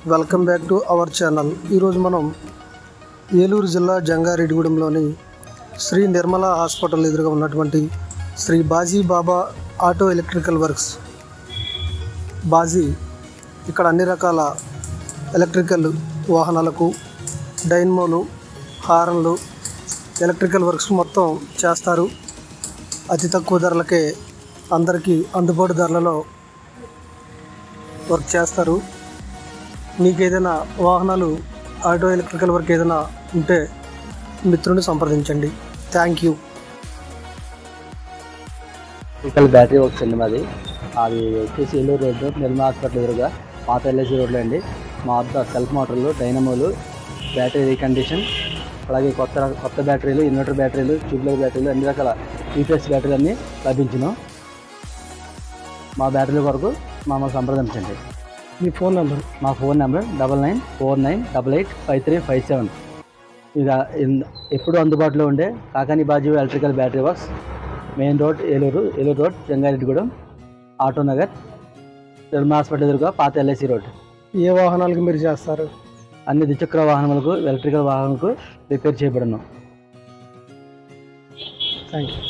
Welcome back to our channel. ఈరోజు మనం ఏలూరు జిల్లా జంగారెడ్డిగూడెంలోని శ్రీ నిర్మల హాస్పిటల్ ఎదురుగా ఉన్నటువంటి శ్రీ బాజీ బాబా ఆటో ఎలక్ట్రికల్ వర్క్స్ బాజీ ఇక్కడ అన్ని రకాల ఎలక్ట్రికల్ వాహనాలకు డైనమోలు, హారన్లు, ఎలక్ట్రికల్ వర్క్స్ మొత్తం చేస్తారు. అతి తక్కువ ధరలకే అందరికీ అందుబాటు ధరలలో వర్క్ చేస్తారు. మీకు ఏదైనా వాహనాలు ఆటో ఎలక్ట్రికల్ వర్క్ ఏదైనా ఉంటే మిత్రుని సంప్రదించండి. Thank you. Electrical battery works అండి మాది. అది వచ్చేసి ఏలూరు రోడ్డు నిర్మలా హాస్పిటల్ ఎదురుగా పాత ఎల్ఐసి రోడ్లో అండి. మా వద్ద సెల్ఫ్ మోటార్లు, డైనమోలు, బ్యాటరీ రీకండిషన్, అలాగే కొత్త బ్యాటరీలు, ఇన్వర్టర్ బ్యాటరీలు, ట్యూబ్లైట్ బ్యాటరీలు, అన్ని రకాల యూపీఎస్ బ్యాటరీలు అన్నీ లభించును. మా బ్యాటరీల కొరకు మమ్మల్ని సంప్రదించండి. మీ ఫోన్ నెంబర్? మా ఫోన్ నెంబర్ 9949885357. ఇక ఎప్పుడు అందుబాటులో ఉండే Kakani Baji electrical battery works, main road Eluru road, Jangareddygudem, auto Nagar, Nirmala hospital ఎదురుగా పాత ఎల్ఐసి రోడ్. ఏ వాహనాలకు మీరు చేస్తారు? అన్ని ద్విచక్ర వాహనాలకు, ఎలక్ట్రికల్ వాహనాలకు రిపేర్ చేయబడను. Thank you.